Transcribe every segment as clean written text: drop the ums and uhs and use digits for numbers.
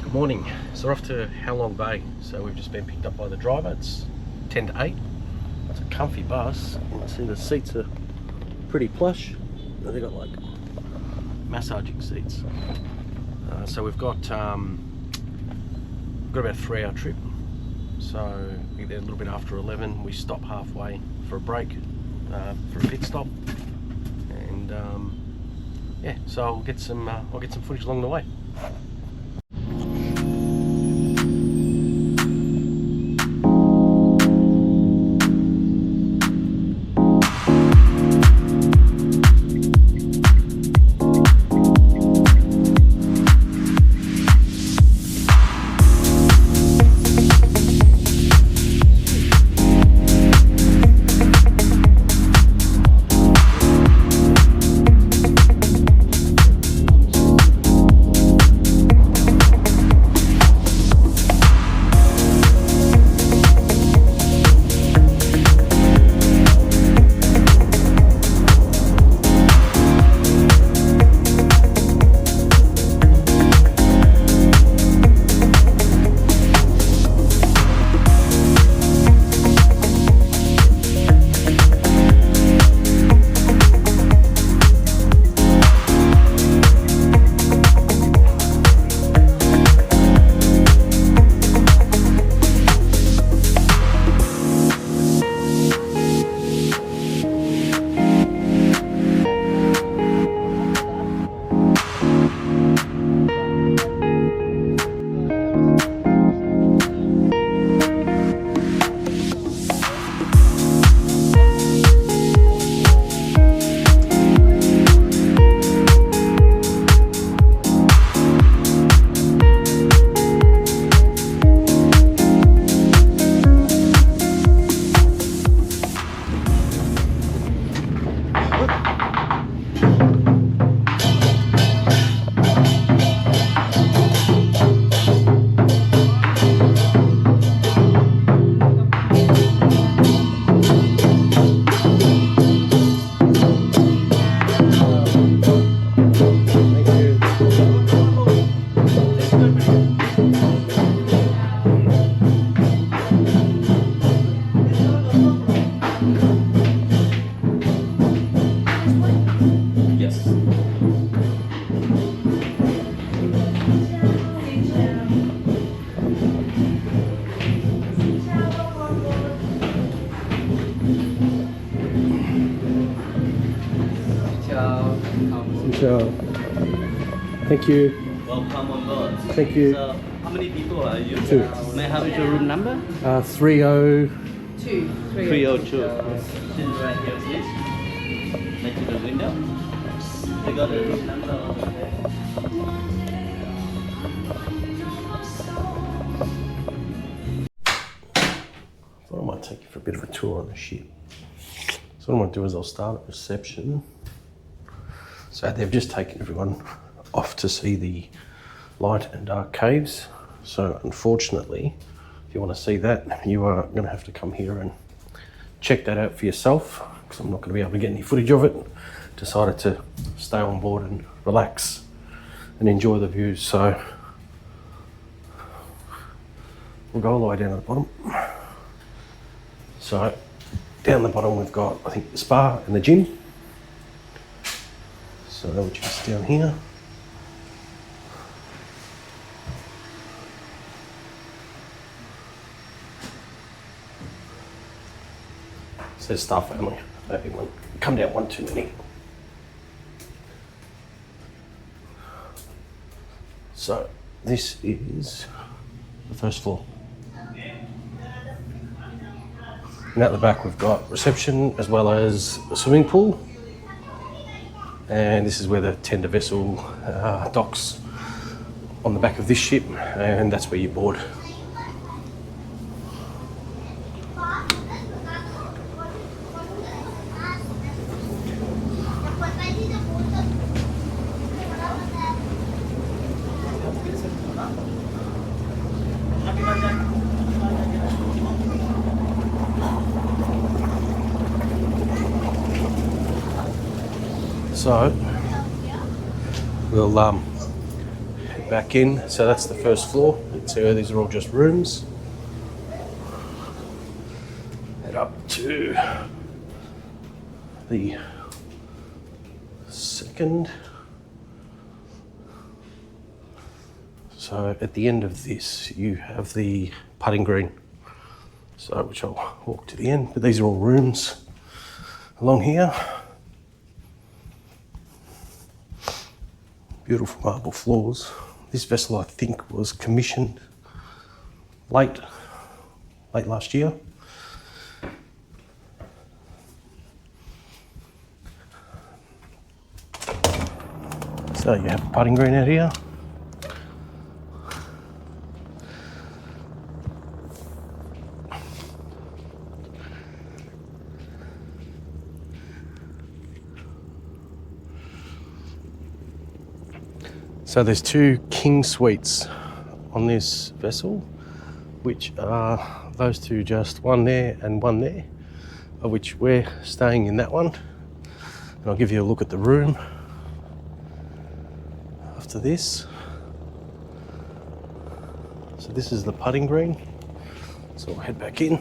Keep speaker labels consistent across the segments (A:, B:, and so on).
A: Good morning. So we're off to How Long Bay. So we've just been picked up by the driver. It's 10 to 8. It's a comfy bus. You can see the seats are pretty plush. They've got like massaging seats. So we've got about a 3-hour trip. So we get there a little bit after 11. We stop halfway for a break, for a pit stop, and yeah. So I'll get some footage along the way. So, thank you.
B: Welcome on board.
A: Thank you.
B: So, how many people are you?
A: 2.
B: May I have your room number?
A: 302.
B: 302. Sit right here, please. Next to the window. We got the room number over there.
A: I thought I might take you for a bit of a tour on the ship. So what I want to do is I'll start at reception. So they've just taken everyone off to see the light and dark caves. So unfortunately, if you want to see that, you are going to have to come here and check that out for yourself, because I'm not going to be able to get any footage of it. Decided to stay on board and relax and enjoy the views. So we'll go all the way down to the bottom. So down the bottom we've got, I think, the spa and the gym. So which is down here. It says staff only. Maybe one come down one too many. So this is the first floor. And at the back we've got reception as well as a swimming pool. And this is where the tender vessel docks on the back of this ship, and that's where you board. So we'll back in. So that's the first floor. So these are all just rooms. Head up to the second. So at the end of this, you have the putting green. So which I'll walk to the end, but these are all rooms along here. Beautiful marble floors. This vessel, I think, was commissioned late last year. So you have a putting green out here. So there's 2 king suites on this vessel, which are those 2, just one there and one there, of which we're staying in that one. And I'll give you a look at the room after this. So this is the putting green. So we'll head back in.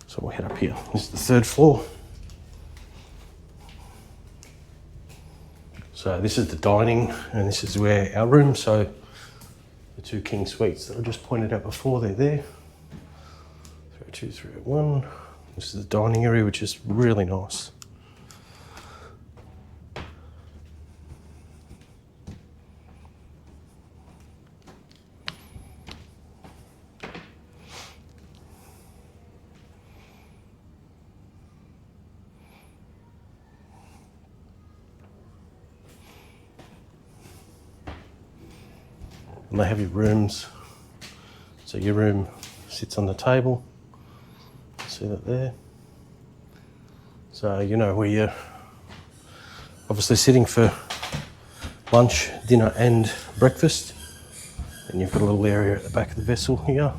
A: So we'll head up here. This is the 3rd floor. So this is the dining, and this is where our room. So the 2 king suites that I just pointed out before, they're there. 302, 301. This is the dining area, which is really nice. And they have your rooms. So your room sits on the table. See that there? So you know where you're obviously sitting for lunch, dinner and breakfast. And you've got a little area at the back of the vessel here.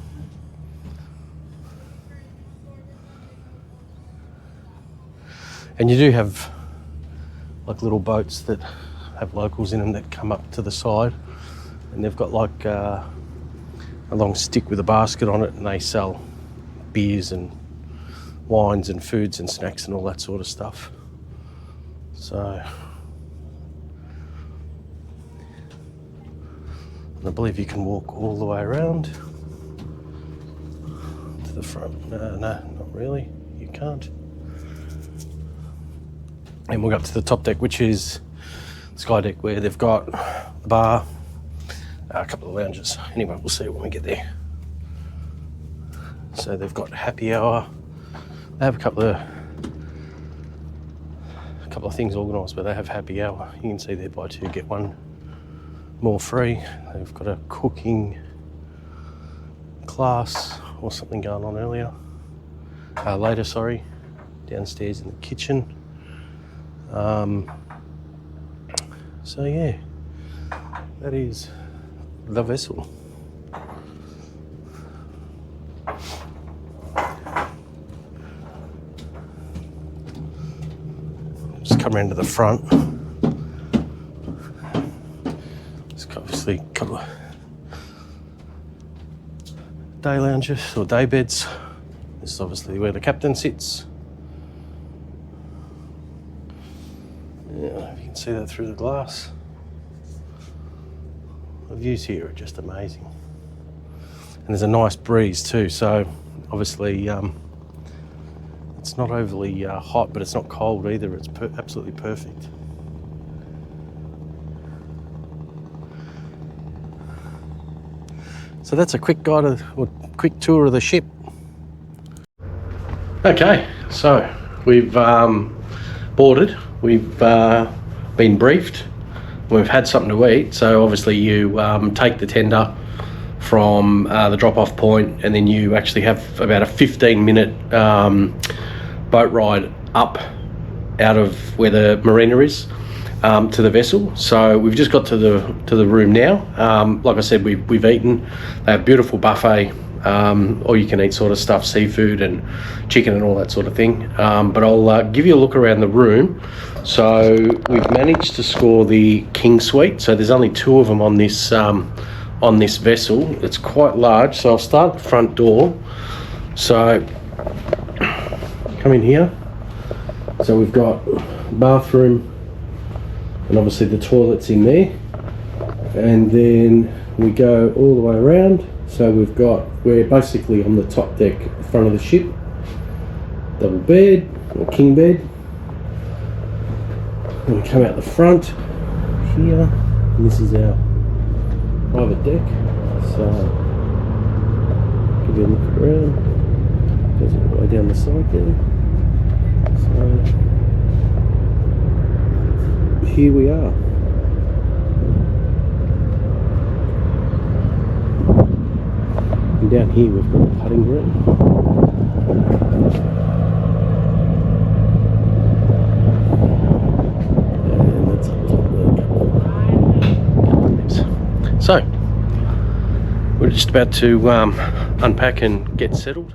A: And you do have like little boats that have locals in them that come up to the side. And they've got like a long stick with a basket on it, and they sell beers and wines and foods and snacks and all that sort of stuff. So, and I believe you can walk all the way around to the front. No, not really. You can't. And we'll go up to the top deck, which is the sky deck, where they've got the bar, a couple of lounges. Anyway, we'll see when we get there. So they've got happy hour. They have a couple of things organised, but they have happy hour. You can see there, buy 2 get 1 more free. They've got a cooking class or something going on later, sorry, downstairs in the kitchen. So yeah, that is the vessel. Just come around to the front. There's obviously a couple of day lounges or day beds. This is obviously where the captain sits. Yeah, you can see that through the glass. The views here are just amazing. And there's a nice breeze too, so obviously it's not overly hot, but it's not cold either. It's absolutely perfect. So that's a quick quick tour of the ship. Okay, so we've boarded, we've been briefed, we've had something to eat. So obviously you take the tender from the drop-off point, and then you actually have about a 15-minute boat ride up out of where the marina is. to the vessel. So we've just got to the room now. Like I said, we've eaten. They have beautiful buffet, all you can eat sort of stuff, seafood and chicken and all that sort of thing. But I'll give you a look around the room. So we've managed to score the king suite. So there's only 2 of them on this vessel. It's quite large. So I'll start at the front door. So come in here. So we've got bathroom, and obviously the toilet's in there, and then we go all the way around. So we're basically on the top deck, front of the ship, double bed or king bed. And we come out the front here, and this is our private deck. So give you a look around, goes all the way down the side there. So here we are. And down here we've got a putting green. And that's up top there. So we're just about to unpack and get settled.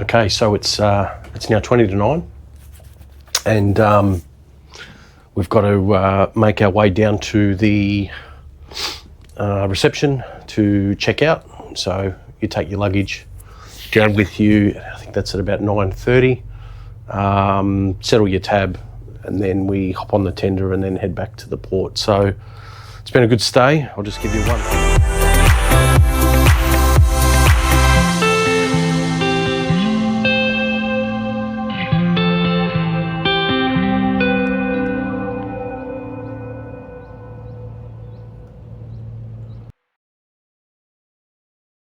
A: Okay, so it's now 20 to 9, and we've got to make our way down to the reception to check out. So you take your luggage down with you. I think that's at about 9:30. Settle your tab, and then we hop on the tender and then head back to the port. So it's been a good stay. I'll just give you one.